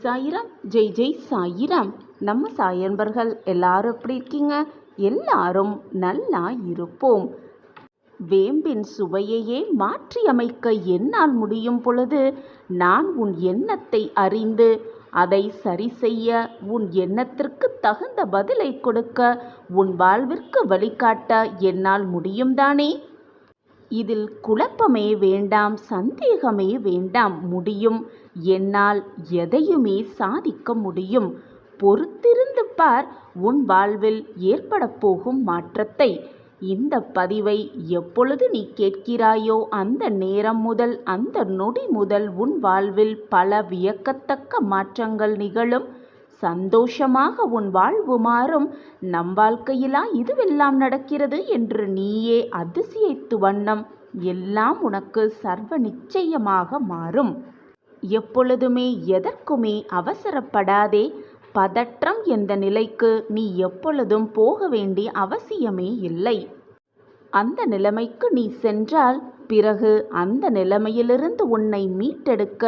சாயிராம். ஜெய் ஜெய் சாயிராம். நம்ம சாயன்பர்கள் எல்லாரும் எப்படி இருக்கீங்க? எல்லாரும் நல்லா இருப்போம். வேம்பின் சுவையையே மாற்றியமைக்க என்னால் முடியும் பொழுது நான் உன் எண்ணத்தை அறிந்து அதை சரி செய்ய, உன் எண்ணத்திற்கு தகுந்த பதிலை கொடுக்க, உன் வாழ்விற்கு வழிகாட்ட என்னால் முடியும் தானே? இதில் குழப்பமே வேண்டாம், சந்தேகமே வேண்டாம். முடியும். என்னால் எதையுமே சாதிக்க முடியும். பொறுத்திருந்து பார் உன் வாழ்வில் ஏற்படப் போகும் மாற்றத்தை. இந்த பதிவை எப்பொழுது நீ கேட்கிறாயோ அந்த நேரம் முதல், அந்த நொடி முதல் உன் வாழ்வில் பல வியக்கத்தக்க மாற்றங்கள் நிகழும். சந்தோஷமாக உன் வாழ்வு மாறும். நம் வாழ்க்கையிலா இதுவெல்லாம் நடக்கிறது என்று நீயே அதிசயித்து வண்ணம் எல்லாம் உனக்கு சர்வ நிச்சயமாக மாறும். எப்பொழுதுமே எதற்குமே அவசரப்படாதே. பதற்றம் என்ற நிலைக்கு நீ எப்பொழுதும் போக வேண்டிய அவசியமே இல்லை. அந்த நிலைமைக்கு நீ சென்றால் பிறகு அந்த நிலைமையிலிருந்து உன்னை மீட்டெடுக்க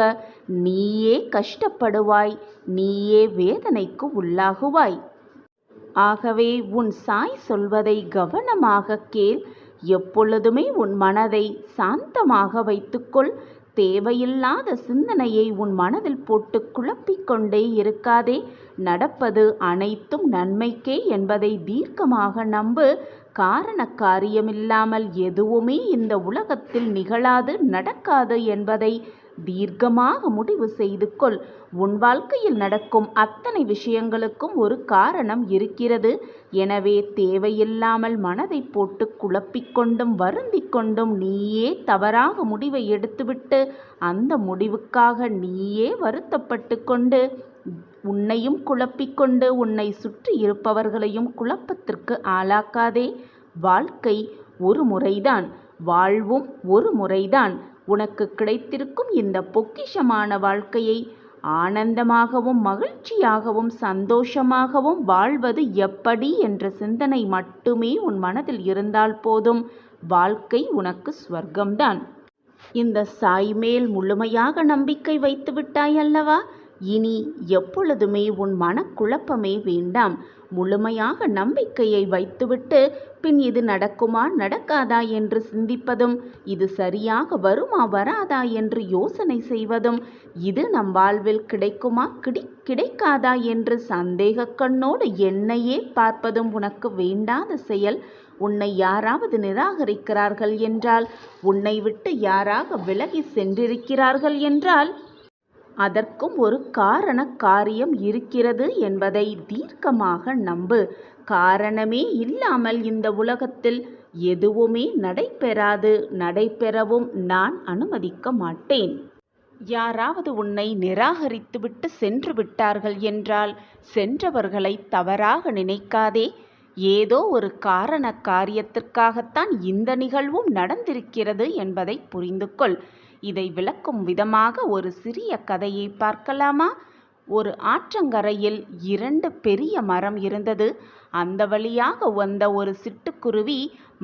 நீயே கஷ்டப்படுவாய், நீயே வேதனைக்கு உள்ளாகுவாய். ஆகவே உன் சாய் சொல்வதை கவனமாக கேள். எப்பொழுதுமே உன் மனதை சாந்தமாக வைத்துக்கொள். தேவையில்லாத சிந்தனையை உன் மனதில் போட்டு குழப்பிக்கொண்டே இருக்காதே. நடப்பது அனைத்தும் நன்மைக்கே என்பதை தீர்க்கமாக நம்பு. காரண காரியமில்லாமல் எதுவுமே இந்த உலகத்தில் நிகழாது, நடக்காது என்பதை தீர்க்கமாக முடிவு செய்து கொள். உன் வாழ்க்கையில் நடக்கும் அத்தனை விஷயங்களுக்கும் ஒரு காரணம் இருக்கிறது. எனவே தேவையில்லாமல் மனதை போட்டு குழப்பிக்கொண்டும் வருந்திக் கொண்டும் நீயே தவறாக முடிவை எடுத்துவிட்டு அந்த முடிவுக்காக நீயே வருத்தப்பட்டு கொண்டு உன்னையும் குழப்பிக்கொண்டு உன்னை சுற்றி இருப்பவர்களையும் குழப்பத்திற்கு ஆளாக்காதே. வாழ்க்கை ஒரு முறைதான், வாழ்வும் ஒரு முறைதான். உனக்கு கிடைத்திருக்கும் இந்த பொக்கிஷமான வாழ்க்கையை ஆனந்தமாகவும் மகிழ்ச்சியாகவும் சந்தோஷமாகவும் வாழ்வது எப்படி என்ற சிந்தனை மட்டுமே உன் மனதில் இருந்தால் போதும். வாழ்க்கை உனக்கு ஸ்வர்க்கம்தான். இந்த சாய் மேல் முழுமையாக நம்பிக்கை வைத்து விட்டாய் அல்லவா? இனி எப்பொழுதுமே உன் மனக்குழப்பமே வேண்டாம். முழுமையாக நம்பிக்கையை வைத்துவிட்டு பின் இது நடக்குமா நடக்காதா என்று சிந்திப்பதும், இது சரியாக வருமா வராதா என்று யோசனை செய்வதும், இது நம் வாழ்வில் கிடைக்குமா கிடைக்காதா என்று சந்தேக கண்ணோடு என்னையே பார்ப்பதும் உனக்கு வேண்டாத செயல். உன்னை யாராவது நிராகரிக்கிறார்கள் என்றால், உன்னை விட்டு யாராக விலகி சென்றிருக்கிறார்கள் என்றால் அதற்கும் ஒரு காரண காரியம் இருக்கிறது என்பதை தீர்க்கமாக நம்பு. காரணமே இல்லாமல் இந்த உலகத்தில் எதுவுமே நடைபெறாது, நடைபெறவும் நான் அனுமதிக்க மாட்டேன். யாராவது உன்னை நிராகரித்துவிட்டு சென்று விட்டார்கள் என்றால் சென்றவர்களை தவறாக நினைக்காதே. ஏதோ ஒரு காரண காரியத்திற்காகத்தான் இந்த நிகழ்வும் நடந்திருக்கிறது என்பதை புரிந்து கொள். இதை விளக்கும் விதமாக ஒரு சிறிய கதையை பார்க்கலாமா? ஒரு ஆற்றங்கரையில் 2 பெரிய மரம் இருந்தது. அந்த வழியாக வந்த ஒரு சிட்டுக்குருவி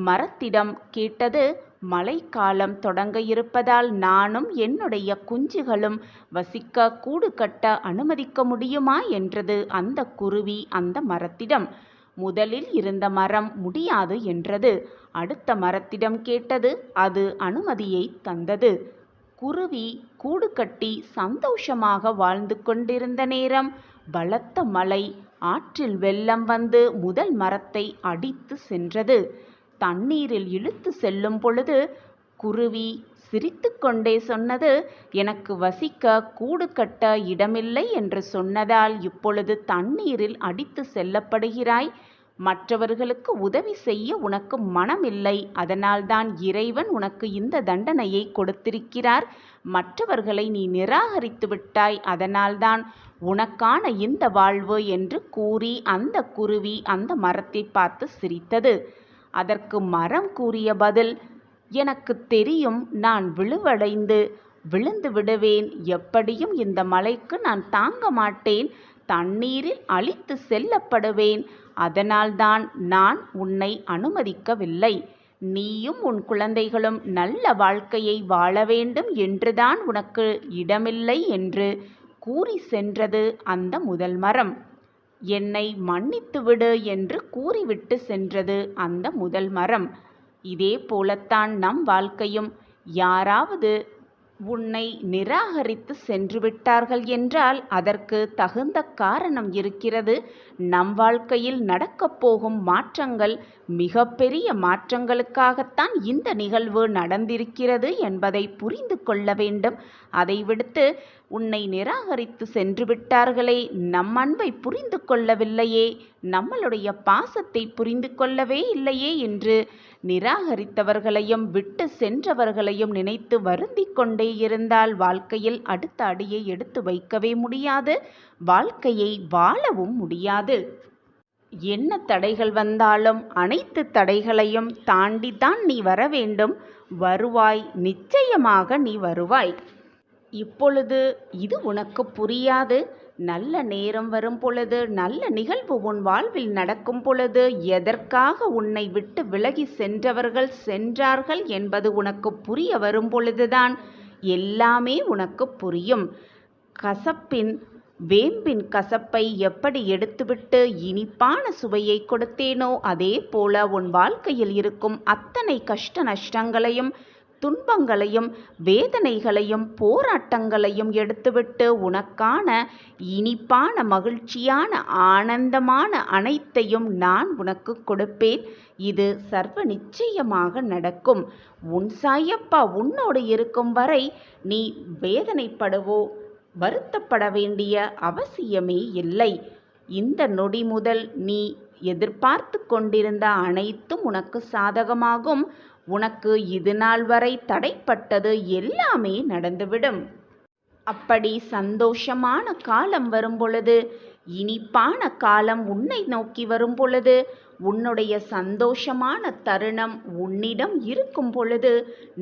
மரத்திடம் கேட்டது, மழைக்காலம் தொடங்க இருப்பதால் நானும் என்னுடைய குஞ்சுகளும் வசிக்க கூடு கட்ட அனுமதிக்க முடியுமா என்றது அந்த குருவி அந்த மரத்திடம். முதலில் இருந்த மரம் முடியாது என்றது. அடுத்த மரத்திடம் கேட்டது. அது அனுமதியை தந்தது. குருவி கூடு கட்டி சந்தோஷமாக வாழ்ந்து கொண்டிருந்த நேரம் பலத்த மழை, ஆற்றில் வெள்ளம் வந்து முதல் மரத்தை அடித்து சென்றது. தண்ணீரில் இழுத்து செல்லும் பொழுது குருவி சிரித்து கொண்டே சொன்னது, எனக்கு வசிக்க கூடு கட்ட இடமில்லை என்று சொன்னதால் இப்பொழுது தண்ணீரில் அடித்து செல்லப்படுகிறாய். மற்றவர்களுக்கு உதவி செய்ய உனக்கு மனமில்லை. அதனால்தான் இறைவன் உனக்கு இந்த தண்டனையை கொடுத்திருக்கிறார். மற்றவர்களை நீ நிராகரித்து விட்டாய். அதனால்தான் உனக்கான இந்த வாழ்வு என்று கூறி அந்த குருவி அந்த மரத்தை பார்த்து சிரித்தது. அதற்கு மரம் கூறிய பதில், எனக்கு தெரியும், நான் விழுந்து விடுவேன். எப்படியும் இந்த மழைக்கு நான் தாங்க மாட்டேன். தண்ணீரில் அழித்து செல்லப்படுவேன். அதனால்தான் நான் உன்னை அனுமதிக்கவில்லை. நீயும் உன் குழந்தைகளும் நல்ல வாழ்க்கையை வாழ வேண்டும் என்றுதான் உனக்கு இடமில்லை என்று கூறி சென்றது அந்த முதல் மரம். என்னை மன்னித்து விடு என்று கூறிவிட்டு சென்றது அந்த முதல் மரம். இதே போலத்தான் நம் வாழ்க்கையும். யாராவது உன்னை நிராகரித்து சென்று விட்டார்கள் என்றால் அதற்கு தகுந்த காரணம் இருக்கிறது. நம் வாழ்க்கையில் நடக்கப் போகும் மாற்றங்கள் மிகப்பெரிய மாற்றங்களுக்காகத்தான் இந்த நிகழ்வு நடந்திருக்கிறது என்பதை புரிந்து கொள்ள வேண்டும். அதை விடுத்து உன்னை நிராகரித்து சென்று விட்டார்களே, நம் அன்பை புரிந்து கொள்ளவில்லையே, நம்மளுடைய பாசத்தை புரிந்து கொள்ளவே இல்லையே என்று நிராகரித்தவர்களையும் விட்டு சென்றவர்களையும் நினைத்து வருந்திக் கொண்டே இருந்தால் வாழ்க்கையில் அடுத்த அடியை எடுத்து வைக்கவே முடியாது, வாழ்க்கையை வாழவும் முடியாது. என்ன தடைகள் வந்தாலும் அனைத்து தடைகளையும் தாண்டித்தான் நீ வர வேண்டும். வருவாய், நிச்சயமாக நீ வருவாய். இப்பொழுது இது உனக்கு புரியாது. நல்ல நேரம் வரும் பொழுது, நல்ல நிகழ்வு உன் வாழ்வில் நடக்கும் பொழுது, எதற்காக உன்னை விட்டு விலகி சென்றார்கள் என்பது உனக்கு புரிய வரும் பொழுதுதான் எல்லாமே உனக்கு புரியும். வேம்பின் கசப்பை எப்படி எடுத்துவிட்டு இனிப்பான சுவையை கொடுத்தேனோ அதே போல உன் வாழ்க்கையில் இருக்கும் அத்தனை கஷ்ட நஷ்டங்களையும், துன்பங்களையும், வேதனைகளையும், போராட்டங்களையும் எடுத்துவிட்டு உனக்கான இனிப்பான, மகிழ்ச்சியான, ஆனந்தமான அனைத்தையும் நான் உனக்கு கொடுப்பேன். இது சர்வ நிச்சயமாக நடக்கும். உன் சாயப்பா உன்னோடு இருக்கும் வரை நீ வேதனைப்படவோ வருத்தப்பட வேண்டிய அவசியமே இல்லை. இந்த நொடி முதல் நீ எதிர்பார்த்து கொண்டிருந்த அனைத்தும் உனக்கு சாதகமாகும். உனக்கு இது நாள் வரை தடைப்பட்டது எல்லாமே நடந்துவிடும். அப்படி சந்தோஷமான காலம் வரும் பொழுது, இனிப்பான காலம் உன்னை நோக்கி வரும் பொழுது, உன்னுடைய சந்தோஷமான தருணம் உன்னிடம் இருக்கும் பொழுது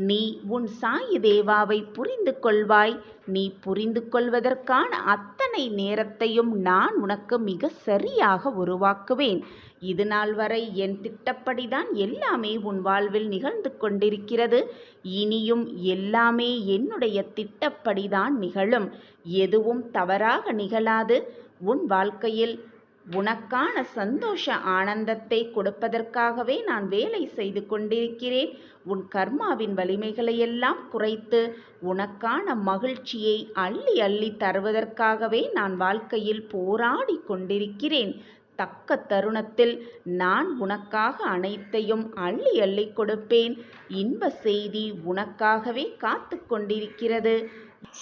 நீ உன் சாயி தேவாவை புரிந்து கொள்வாய். நீ புரிந்து கொள்வதற்கான அத்தனை நேரத்தையும் நான் உனக்கு மிக சரியாக உருவாக்குவேன். இது நாள் வரை என் திட்டப்படிதான் எல்லாமே உன் வாழ்வில் நிகழ்ந்து கொண்டிருக்கிறது. இனியும் எல்லாமே என்னுடைய திட்டப்படிதான் நிகழும். எதுவும் தவறாக நிகழாது. உன் வாழ்க்கையில் உனக்கான சந்தோஷ ஆனந்தத்தை கொடுப்பதற்காகவே நான் வேலை செய்து கொண்டிருக்கிறேன். உன் கர்மாவின் வலிமைகளையெல்லாம் குறைத்து உனக்கான மகிழ்ச்சியை அள்ளி அள்ளி தருவதற்காகவே நான் வாழ்க்கையில் போராடி கொண்டிருக்கிறேன். தக்க தருணத்தில் நான் உனக்காக அனைத்தையும் அள்ளி அள்ளி கொடுப்பேன். இன்ப செய்தி உனக்காகவே காத்து கொண்டிருக்கிறது.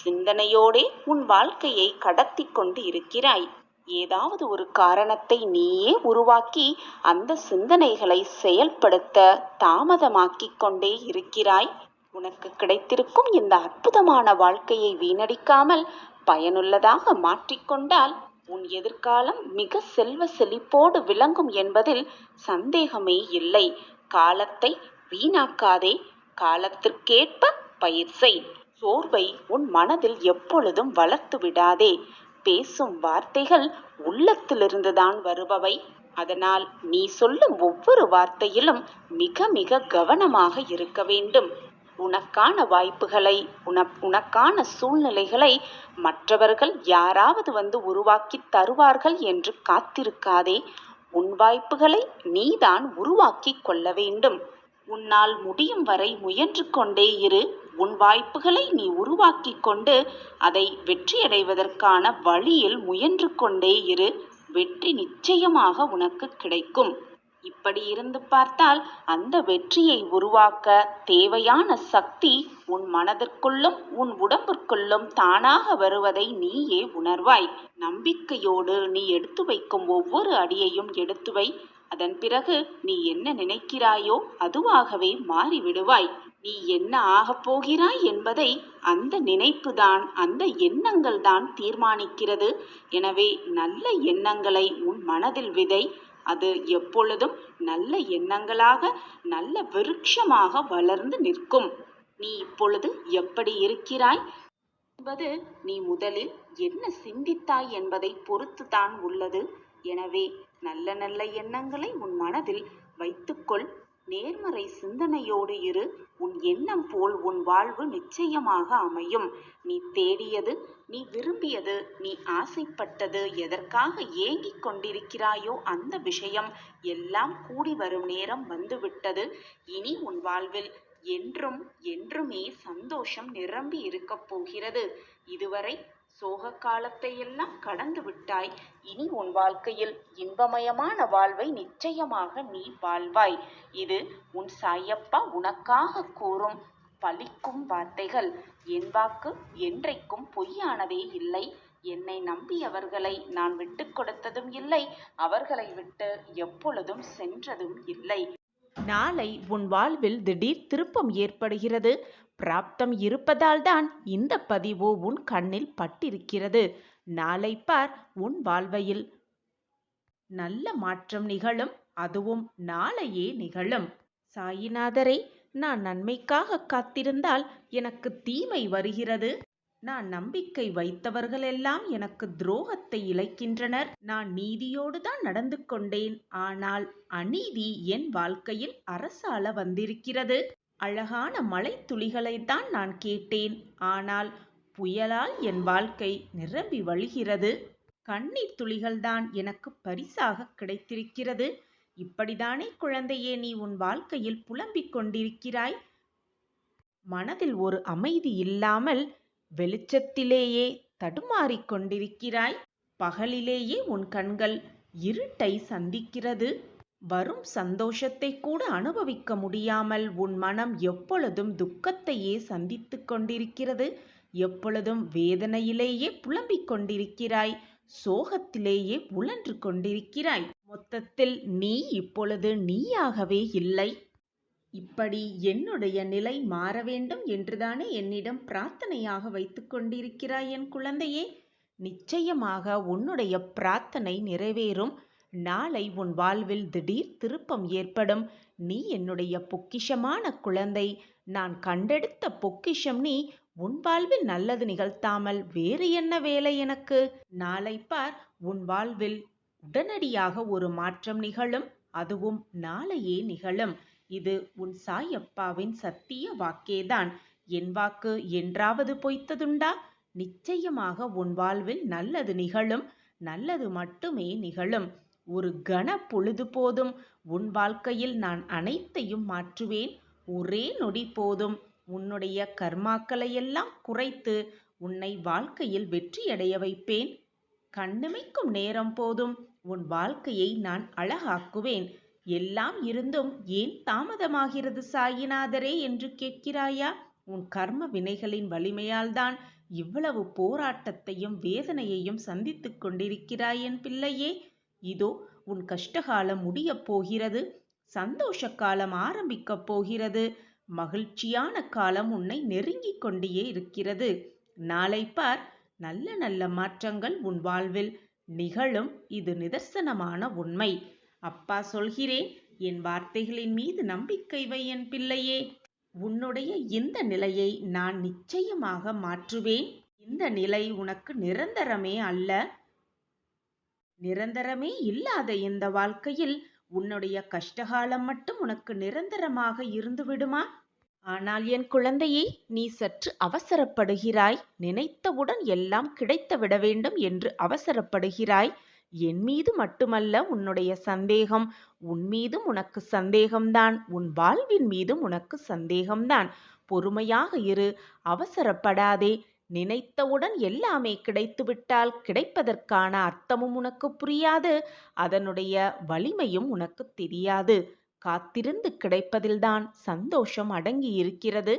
சிந்தனையோடே உன் வாழ்க்கையை கடத்தி கொண்டு இருக்கிறாய். ஏதாவது ஒரு காரணத்தை நீயே உருவாக்கி அந்த சிந்தனைகளை செயல்படுத்த தாமதமாக்கிக் கொண்டே இருக்கிறாய். உனக்கு கிடைத்திருக்கும் இந்த அற்புதமான வாழ்க்கையை வீணடிக்காமல் பயனுள்ளதாக மாற்றிக்கொண்டால் உன் எதிர்காலம் மிக செல்வ செழிப்போடு விளங்கும் என்பதில் சந்தேகமே இல்லை. காலத்தை வீணாக்காதே. காலத்திற்கேற்ப பயிர் செய். சோர்வை உன் மனதில் எப்பொழுதும் வளர்த்து விடாதே. பேசும் வார்த்தைகள் உள்ளத்திலிருந்துதான் வருபவை. அதனால் நீ சொல்லும் ஒவ்வொரு வார்த்தையிலும் மிக மிக கவனமாக இருக்க வேண்டும். உனக்கான வாய்ப்புகளை, உனக்கான சூழ்நிலைகளை மற்றவர்கள் யாராவது வந்து உருவாக்கி தருவார்கள் என்று காத்திருக்காதே. உன் வாய்ப்புகளை நீதான் உருவாக்கி கொள்ள வேண்டும். உன்னால் முடியும் வரை முயன்று கொண்டே இரு. உன் வாய்ப்புகளை நீ உருவாக்கி கொண்டு அதை வெற்றியடைவதற்கான வழியில் முயன்று கொண்டே இரு. வெற்றி நிச்சயமாக உனக்கு கிடைக்கும். இப்படி இருந்து பார்த்தால் அந்த வெற்றியை உருவாக்க தேவையான சக்தி உன் மனதிற்குள்ளும் உன் உடம்பிற்குள்ளும் தானாக வருவதை நீயே உணர்வாய். நம்பிக்கையோடு நீ எடுத்து வைக்கும் ஒவ்வொரு அடியையும் எடுத்து வை. அதன் பிறகு நீ என்ன நினைக்கிறாயோ அதுவாகவே மாறிவிடுவாய். நீ என்ன ஆகப் போகிறாய் என்பதை அந்த நினைப்புதான், அந்த எண்ணங்கள் தான் தீர்மானிக்கிறது. எனவே நல்ல எண்ணங்களை உன் மனதில் விதை. அது எப்பொழுதும் நல்ல எண்ணங்களாக, நல்ல விருட்சமாக வளர்ந்து நிற்கும். நீ இப்பொழுது எப்படி இருக்கிறாய் என்பது நீ முதலில் என்ன சிந்தித்தாய் என்பதை பொறுத்துதான் உள்ளது. எனவே நல்ல நல்ல எண்ணங்களை உன் மனதில் வைத்துக்கொள். நேர்மறை சிந்தனையோடு இரு. உன் எண்ணம் போல் உன் வாழ்வு நிச்சயமாக அமையும். நீ தேடியது, நீ விரும்பியது, நீ ஆசைப்பட்டது, எதற்காக ஏங்கிக் கொண்டிருக்கிறாயோ அந்த விஷயம் எல்லாம் கூடி வரும் நேரம் வந்துவிட்டது. இனி உன் வாழ்வில் என்றும் என்றுமே சந்தோஷம் நிரம்பி இருக்கப் போகிறது. இதுவரை சோக காலத்தை எல்லாம் கடந்து விட்டாய். இனி உன் வாழ்க்கையில் இன்பமயமான வாழ்வை நிச்சயமாக நீ வாழ்வாய். இது உன் சாயப்பா உனக்காக கூறும் பலிக்கும் வார்த்தைகள். என் வாக்கு என்றைக்கும் பொய்யானதே இல்லை. என்னை நம்பியவர்களை நான் விட்டு கொடுத்ததும் இல்லை, அவர்களை விட்டு எப்பொழுதும் சென்றதும் இல்லை. நாளை உன் வாழ்வில் திடீர் திருப்பம் ஏற்படுகிறது. பிராப்தம் இருப்பதால் தான் இந்த பதிவு உன் கண்ணில் பட்டிருக்கிறது. நாளை பார், உன் வாழ்வையில் நல்ல மாற்றம் நிகழும். அதுவும் நாளையே நிகழும். சாயிநாதரே, நான் நன்மைக்காக காத்திருந்தால் எனக்கு தீமை வருகிறது. நான் நம்பிக்கை வைத்தவர்களெல்லாம் எனக்கு துரோகத்தை இழைக்கின்றனர். நான் நீதியோடு தான் நடந்து கொண்டேன். ஆனால் அநீதி என் வாழ்க்கையில் அரசாள வந்திருக்கிறது. அழகான மழை துளிகளைத்தான் நான் கேட்டேன். ஆனால் புயலால் என் வாழ்க்கை நிரம்பி வழிகிறது. கண்ணீர் துளிகள்தான் எனக்கு பரிசாக கிடைத்திருக்கிறது. இப்படித்தானே குழந்தையே நீ உன் வாழ்க்கையில் புலம்பிக் கொண்டிருக்கிறாய்? மனதில் ஒரு அமைதி இல்லாமல் வெளிச்சத்திலேயே தடுமாறிக் கொண்டிருக்கிறாய். பகலிலேயே உன் கண்கள் இருட்டை சந்திக்கிறது. வரும் சந்தோஷத்தை கூட அனுபவிக்க முடியாமல் உன் மனம் எப்பொழுதும் துக்கத்தையே சந்தித்து கொண்டிருக்கிறது. எப்பொழுதும் வேதனையிலேயே புலம்பிக் கொண்டிருக்கிறாய். சோகத்திலேயே உழன்று கொண்டிருக்கிறாய். மொத்தத்தில் நீ இப்பொழுது நீயாகவே இல்லை. இப்படி என்னுடைய நிலை மாற வேண்டும் என்றுதானே என்னிடம் பிரார்த்தனையாக வைத்து கொண்டிருக்கிறாய் என் குழந்தையே? நிச்சயமாக உன்னுடைய பிரார்த்தனை நிறைவேறும். நாளை உன் வாழ்வில் திடீர் திருப்பம் ஏற்படும். நீ என்னுடைய பொக்கிஷமான குழந்தை. நான் கண்டெடுத்த பொக்கிஷம் நீ. உன் வாழ்வில் நல்லது நிகழ்த்தாமல் வேறு என்ன வேலை எனக்கு? நாளை பார், உன் வாழ்வில் உடனடியாக ஒரு மாற்றம் நிகழும். அதுவும் நாளையே நிகழும். இது உன் சாயப்பாவின் சத்திய வாக்கேதான். என் வாக்கு என்றாவது பொய்த்ததுண்டா? நிச்சயமாக உன் வாழ்வில் நல்லது நிகழும். நல்லது மட்டுமே நிகழும். ஒரு கண பொழுது போதும். உன் வாழ்க்கையில் நான் அனைத்தையும் மாற்றுவேன். ஒரே நொடி போதும். உன்னுடைய கர்மாக்களையெல்லாம் குறைத்து உன்னை வாழ்க்கையில் வெற்றியடைய வைப்பேன். கண்ணிமைக்கும் நேரம் போதும். உன் வாழ்க்கையை நான் அழகாக்குவேன். எல்லாம் இருந்தும் ஏன் தாமதமாகிறது சாயிநாதரே என்று கேட்கிறாயா? உன் கர்ம வினைகளின் வலிமையால் தான் இவ்வளவு போராட்டத்தையும் வேதனையையும் சந்தித்துக் கொண்டிருக்கிறாய் என் பிள்ளையே. இதோ உன் கஷ்டகாலம் முடியப் போகிறது. சந்தோஷ காலம் ஆரம்பிக்கப் போகிறது. மகிழ்ச்சியான காலம் உன்னை நெருங்கிக் கொண்டே இருக்கிறது. நாளை பார், நல்ல நல்ல மாற்றங்கள் உன் வாழ்வில் நிகழும். இது நிதர்சனமான உண்மை. அப்பா சொல்கிறேன், என் வார்த்தைகளின் மீது நம்பிக்கை வை என் பிள்ளையே. உன்னுடைய இந்த நிலையை நான் நிச்சயமாக மாற்றுவேன். இந்த நிலை உனக்கு நிரந்தரமே அல்ல. நிரந்தரமே இல்லாத இந்த வாழ்க்கையில் உன்னுடைய கஷ்டகாலம் மட்டும் உனக்கு நிரந்தரமாக இருந்து விடுமா? ஆனால் என் குழந்தையே, நீ சற்று அவசரப்படுகிறாய். நினைத்தவுடன் எல்லாம் கிடைத்து விட வேண்டும் என்று அவசரப்படுகிறாய். என் மீது மட்டுமல்ல உன்னுடைய சந்தேகம், உன் மீதும் உனக்கு சந்தேகம்தான். உன் வாழ்வின் மீதும் உனக்கு சந்தேகம்தான். பொறுமையாக இரு, அவசரப்படாதே. நினைத்தவுடன் எல்லாமே கிடைத்துவிட்டால் கிடைப்பதற்கான அர்த்தமும் உனக்கு புரியாது. அதனுடைய வலிமையும் உனக்கு தெரியாது. காத்திருந்து கிடைப்பதில்தான் சந்தோஷம் அடங்கி இருக்கிறது.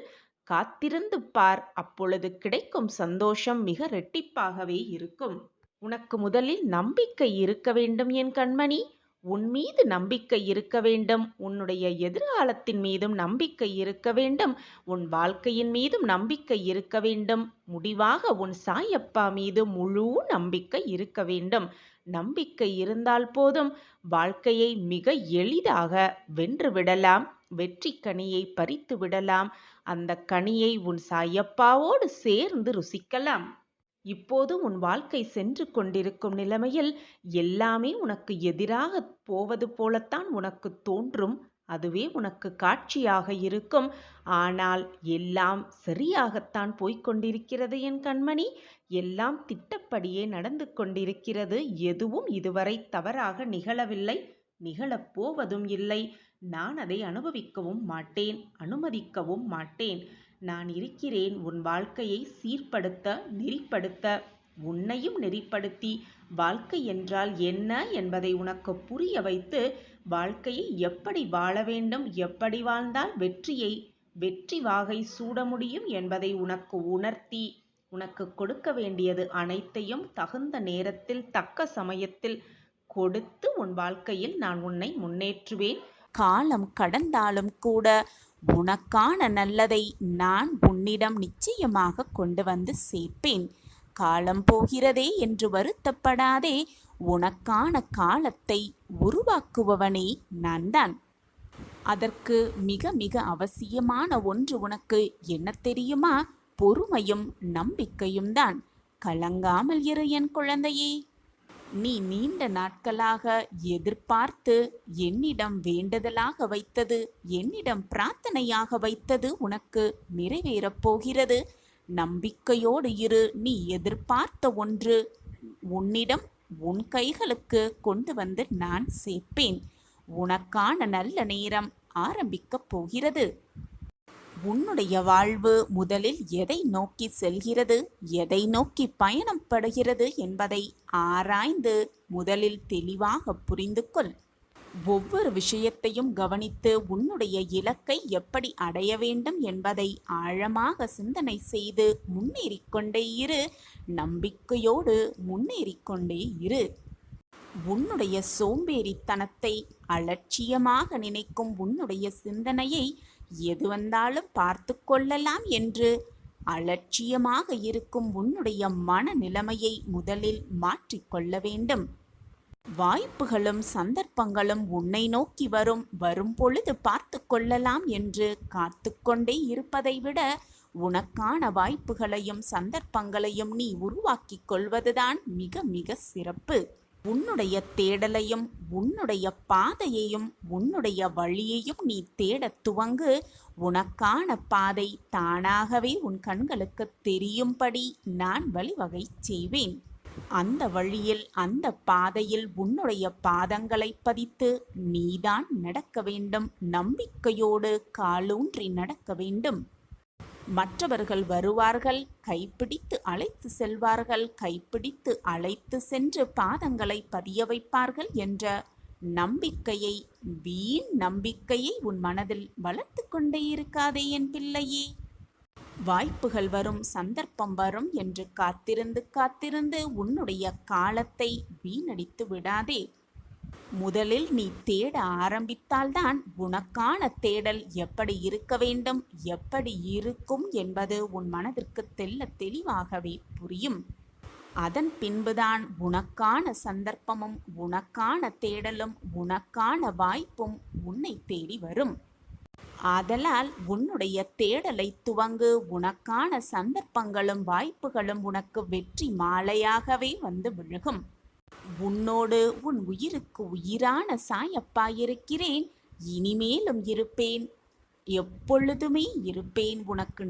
காத்திருந்து பார், அப்பொழுது கிடைக்கும் சந்தோஷம் மிக இரட்டிப்பாகவே இருக்கும். உனக்கு முதலில் நம்பிக்கை இருக்க வேண்டும் என் கண்மணி. உன் மீது நம்பிக்கை இருக்க வேண்டும். உன்னுடைய எதிர்காலத்தின் மீதும் நம்பிக்கை இருக்க வேண்டும். உன் வாழ்க்கையின் மீதும் நம்பிக்கை இருக்க வேண்டும். முடிவாக உன் சாயப்பா மீது முழு நம்பிக்கை இருக்க வேண்டும். நம்பிக்கை இருந்தால் போதும், வாழ்க்கையை மிக எளிதாக வென்று விடலாம். வெற்றி கனியை பறித்து விடலாம். அந்த கனியை உன் சாயப்பாவோடு சேர்ந்து ருசிக்கலாம். இப்போது உன் வாழ்க்கை சென்று கொண்டிருக்கும் நிலைமையில் எல்லாமே உனக்கு எதிராக போவது போலத்தான் உனக்கு தோன்றும். அதுவே உனக்கு காட்சியாக இருக்கும். ஆனால் எல்லாம் சரியாகத்தான் போய்க் கொண்டிருக்கிறது என் கண்மணி. எல்லாம் திட்டப்படியே நடந்து கொண்டிருக்கிறது. எதுவும் இதுவரை தவறாக நிகழவில்லை, நிகழப்போவதும் இல்லை. நான் அதை அனுபவிக்கவும் மாட்டேன், அனுமதிக்கவும் மாட்டேன். நான் இருக்கிறேன் உன் வாழ்க்கையை சீர்படுத்த, நெறிப்படுத்த. உன்னையும் நெறிப்படுத்தி வாழ்க்கை என்றால் என்ன என்பதை உனக்கு புரிய வைத்து, வாழ்க்கையை எப்படி வாழ வேண்டும், எப்படி வாழ்ந்தால் வெற்றி வாகை சூட முடியும் என்பதை உனக்கு உணர்த்தி, உனக்கு கொடுக்க வேண்டியது அனைத்தையும் தகுந்த நேரத்தில் தக்க சமயத்தில் கொடுத்து உன் வாழ்க்கையில் நான் உன்னை முன்னேற்றுவேன். காலம் கடந்தாலும் கூட உனக்கான நல்லதை நான் உன்னிடம் நிச்சயமாக கொண்டு வந்து சேர்ப்பேன். காலம் போகிறதே என்று வருத்தப்படாதே. உனக்கான காலத்தை உருவாக்குபவனே நான்தான். அதற்கு மிக மிக அவசியமான ஒன்று உனக்கு என்ன தெரியுமா? பொறுமையும் நம்பிக்கையும் தான். கலங்காமல் இரு என் குழந்தையே. நீ நீண்ட நாட்களாக எதிர்பார்த்து என்னிடம் வேண்டுதலாக வைத்தது, என்னிடம் பிரார்த்தனையாக வைத்தது உனக்கு நிறைவேறப் போகிறது. நம்பிக்கையோடு இரு. நீ எதிர்பார்த்த ஒன்று உன்னிடம் உன் கைகளுக்கு கொண்டு வந்து நான் சேர்ப்பேன். உனக்கான நல்ல நேரம் ஆரம்பிக்கப் போகிறது. உன்னுடைய வாழ்வு முதலில் எதை நோக்கி செல்கிறது, எதை நோக்கி பயணம் படுகிறது என்பதை ஆராய்ந்து முதலில் தெளிவாக புரிந்து கொள். ஒவ்வொரு விஷயத்தையும் கவனித்து உன்னுடைய இலக்கை எப்படி அடைய வேண்டும் என்பதை ஆழமாக சிந்தனை செய்து முன்னேறிக்கொண்டே இரு. நம்பிக்கையோடு முன்னேறிக்கொண்டே இரு. உன்னுடைய சோம்பேறித்தனத்தை, அலட்சியமாக நினைக்கும் உன்னுடைய சிந்தனையை எது வந்தாலும் பார்த்து கொள்ளலாம் என்று அலட்சியமாக இருக்கும் உன்னுடைய மனநிலைமையை முதலில் மாற்றிக்கொள்ள வேண்டும். வாய்ப்புகளும் சந்தர்ப்பங்களும் உன்னை நோக்கி வரும் பொழுது பார்த்து கொள்ளலாம் என்று காத்து கொண்டே இருப்பதை விட உனக்கான வாய்ப்புகளையும் சந்தர்ப்பங்களையும் நீ உருவாக்கி கொள்வதுதான் மிக மிக சிறப்பு. உன்னுடைய தேடலையும் உன்னுடைய பாதையையும் உன்னுடைய வழியையும் நீ தேடத் துவங்கு. உனக்கான பாதை தானாகவே உன் கண்களுக்கு தெரியும்படி நான் வழிவகை செய்வேன். அந்த வழியில், அந்த பாதையில் உன்னுடைய பாதங்களை பதித்து நீதான் நடக்க வேண்டும். நம்பிக்கையோடு காலூன்றி நடக்க வேண்டும். மற்றவர்கள் வருவார்கள், கைப்பிடித்து அழைத்து செல்வார்கள், கைப்பிடித்து அழைத்து சென்று பாதங்களை பதிய வைப்பார்கள் என்ற நம்பிக்கையை, வீண் நம்பிக்கையை உன் மனதில் வளர்த்து கொண்டே இருக்காதே என் பிள்ளையே. வாய்ப்புகள் வரும், சந்தர்ப்பம் வரும் என்று காத்திருந்து உன்னுடைய காலத்தை வீணடித்து விடாதே. முதலில் நீ தேட ஆரம்பித்தால்தான் உனக்கான தேடல் எப்படி இருக்க வேண்டும், எப்படி இருக்கும் என்பது உன் மனதிற்கு தெளிவாகவே புரியும். அதன் பின்புதான் உனக்கான சந்தர்ப்பமும் உனக்கான தேடலும் உனக்கான வாய்ப்பும் உன்னை தேடி வரும். ஆதலால் உன்னுடைய தேடலை துவங்கு. உனக்கான சந்தர்ப்பங்களும் வாய்ப்புகளும் உனக்கு வெற்றி மாலையாகவே வந்து விழுகும். உன்னோடு உன் உயிருக்கு உயிரான சாயப்பா இருக்கிறேன். இனிமேலும் இருப்பேன், எப்பொழுதுமே இருப்பேன். உனக்கு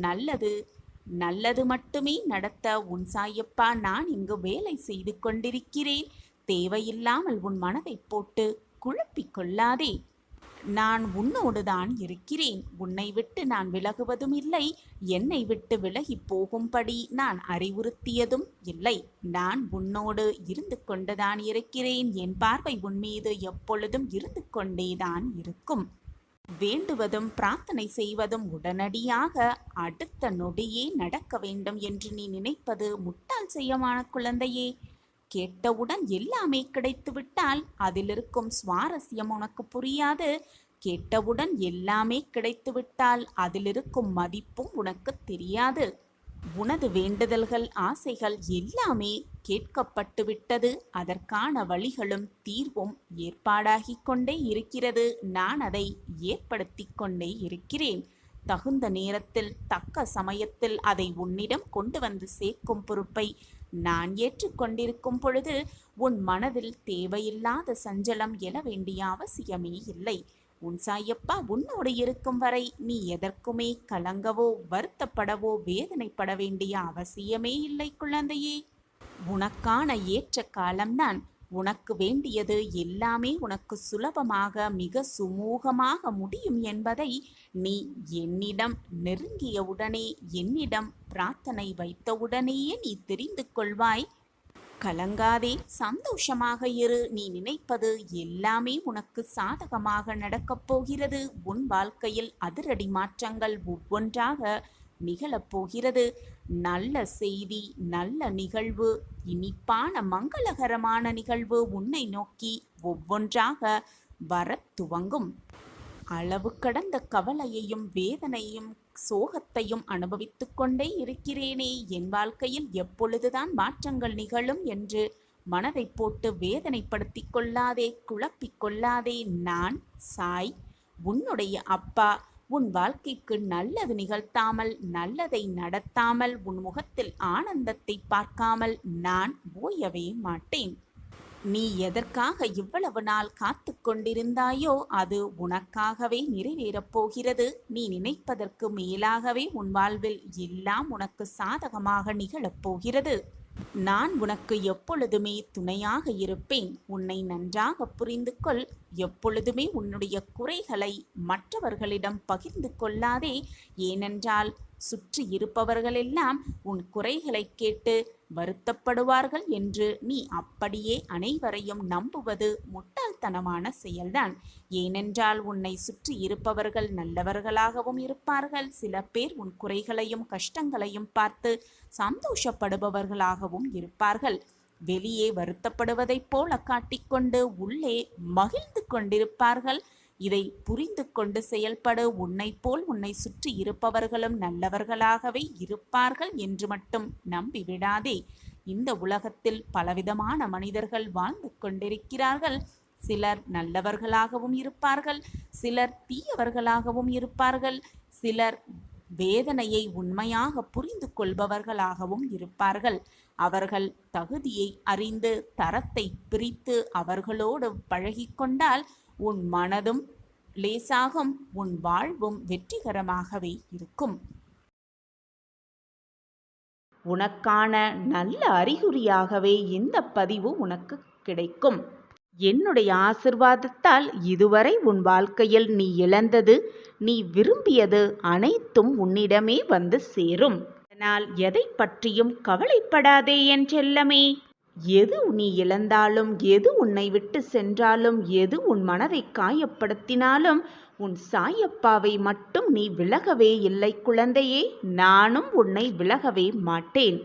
நல்லது மட்டுமே நடத்த உன் சாயப்பா நான் இங்கு வேலை செய்து கொண்டிருக்கிறேன். தேவையில்லாமல் உன் மனதை போட்டு குழப்பிக் கொள்ளாதே. நான் உன்னோடு தான் இருக்கிறேன். உன்னை விட்டு நான் விலகுவதும் இல்லை, என்னை விட்டு விலகி போகும்படி நான் அறிவுறுத்தியதும் இல்லை. நான் உன்னோடு இருந்து கொண்டுதான் இருக்கிறேன். என் பார்வை உன் மீது எப்பொழுதும் இருந்து கொண்டேதான் இருக்கும். வேண்டுவதும் பிரார்த்தனை செய்வதும் உடனடியாக அடுத்த நொடியே நடக்க வேண்டும் என்று நீ நினைப்பது முட்டாள் செய்யமான குழந்தையே. கேட்டவுடன் எல்லாமே கிடைத்துவிட்டால் அதில் இருக்கும் சுவாரஸ்யம் உனக்கு புரியாது. கேட்டவுடன் எல்லாமே கிடைத்துவிட்டால் அதில் இருக்கும் மதிப்பும் உனக்கு தெரியாது. உனது வேண்டுதல்கள், ஆசைகள் எல்லாமே கேட்கப்பட்டு விட்டது. அதற்கான வழிகளும் தீர்வும் ஏற்பாடாகி கொண்டே இருக்கிறது. நான் அதை ஏற்படுத்தி கொண்டே இருக்கிறேன். தகுந்த நேரத்தில், தக்க சமயத்தில் அதை உன்னிடம் கொண்டு வந்து சேர்க்கும் பொறுப்பை நான் ஏற்றுக்கொண்டிருக்கும் பொழுது உன் மனதில் தேவையில்லாத சஞ்சலம் எழ வேண்டிய அவசியமே இல்லை. உன் சாயப்பா உன்னோடு இருக்கும் வரை நீ எதற்குமே கலங்கவோ வருத்தப்படவோ வேதனைப்பட வேண்டிய அவசியமே இல்லை குழந்தையே. உனக்கான ஏற்ற காலம்தான். உனக்கு வேண்டியது எல்லாமே உனக்கு சுலபமாக மிக சுமூகமாக முடியும் என்பதை நீ என்னிடம் நெருங்கியவுடனே, என்னிடம் பிரார்த்தனை வைத்தவுடனேயே நீ தெரிந்து கொள்வாய். கலங்காதே, சந்தோஷமாக இரு. நீ நினைப்பது எல்லாமே உனக்கு சாதகமாக நடக்கப் போகிறது. உன் வாழ்க்கையில் அதிரடி மாற்றங்கள் ஒவ்வொன்றாக நிகழப்போகிறது. நல்ல செய்தி, நல்ல நிகழ்வு, இனிப்பான மங்களகரமான நிகழ்வு உன்னை நோக்கி ஒவ்வொன்றாக வரத் துவங்கும். அளவு கடந்த கவலையையும் வேதனையும் சோகத்தையும் அனுபவித்துக் கொண்டே இருக்கிறேனே, என் வாழ்க்கையில் எப்பொழுதுதான் மாற்றங்கள் நிகழும் என்று மனதை போட்டு வேதனைப்படுத்திக் கொள்ளாதே, குழப்பிக் கொள்ளாதே. நான் சாய், உன்னுடைய அப்பா, உன் வாழ்க்கைக்கு நல்லது நிகழ்த்தாமல், நல்லதை நடத்தாமல், உன் முகத்தில் ஆனந்தத்தை பார்க்காமல் நான் ஓயவே மாட்டேன். நீ எதற்காக இவ்வளவு நாள் காத்து கொண்டிருந்தாயோ அது உனக்காகவே நிறைவேறப் போகிறது. நீ நினைப்பதற்கு மேலாகவே உன் வாழ்வில் எல்லாம் உனக்கு சாதகமாக நிகழப் போகிறது. நான் உனக்கு எப்பொழுதுமே துணையாக இருப்பேன். உன்னை நன்றாக புரிந்து கொள். எப்பொழுதுமே உன்னுடைய குறைகளை மற்றவர்களிடம் பகிர்ந்து கொள்ளாதே. ஏனென்றால் சுற்றி இருப்பவர்களெல்லாம் உன் குறைகளை கேட்டு வருத்தப்படுவார்கள் என்று நீ அப்படியே அனைவரையும் நம்புவது முட்டாள்தனமான செயல்தான். ஏனென்றால் உன்னை சுற்றி இருப்பவர்கள் நல்லவர்களாகவும் இருப்பார்கள். சில பேர் உன் குறைகளையும் கஷ்டங்களையும் பார்த்து சந்தோஷப்படுபவர்களாகவும் இருப்பார்கள். வெளியே வருத்தப்படுவதைப் போல காட்டிக்கொண்டு உள்ளே மகிழ்ந்து கொண்டிருப்பார்கள். இதை புரிந்து கொண்டு செயல்படு. உன்னை போல் உன்னை சுற்றி இருப்பவர்களும் நல்லவர்களாகவே இருப்பார்கள் என்று மட்டும் நம்பிவிடாதே. இந்த உலகத்தில் பலவிதமான மனிதர்கள் வாழ்ந்து கொண்டிருக்கிறார்கள். சிலர் நல்லவர்களாகவும் இருப்பார்கள், சிலர் தீயவர்களாகவும் இருப்பார்கள், சிலர் வேதனையை உண்மையாக புரிந்து கொள்பவர்களாகவும் இருப்பார்கள். அவர்கள் தகுதியை அறிந்து தரத்தை பிரித்து அவர்களோடு பழகிக்கொண்டால் உன் மனதும் லேசாகும், உன் வாழ்வும் வெற்றிகரமாகவே இருக்கும். உனக்கான நல்ல அறிகுறியாகவே இந்த பதிவு உனக்கு கிடைக்கும். என்னுடைய ஆசிர்வாதத்தால் இதுவரை உன் வாழ்க்கையில் நீ இழந்தது, நீ விரும்பியது அனைத்தும் உன்னிடமே வந்து சேரும். அதனால் எதை பற்றியும் கவலைப்படாதே என் செல்லமே. எது நீ இழந்தாலும், எது உன்னை விட்டு சென்றாலும், எது உன் மனதை காயப்படுத்தினாலும் உன் சாயப்பாவை மட்டும் நீ விலகவே இல்லை குழந்தையே. நானும் உன்னை விலகவே மாட்டேன்.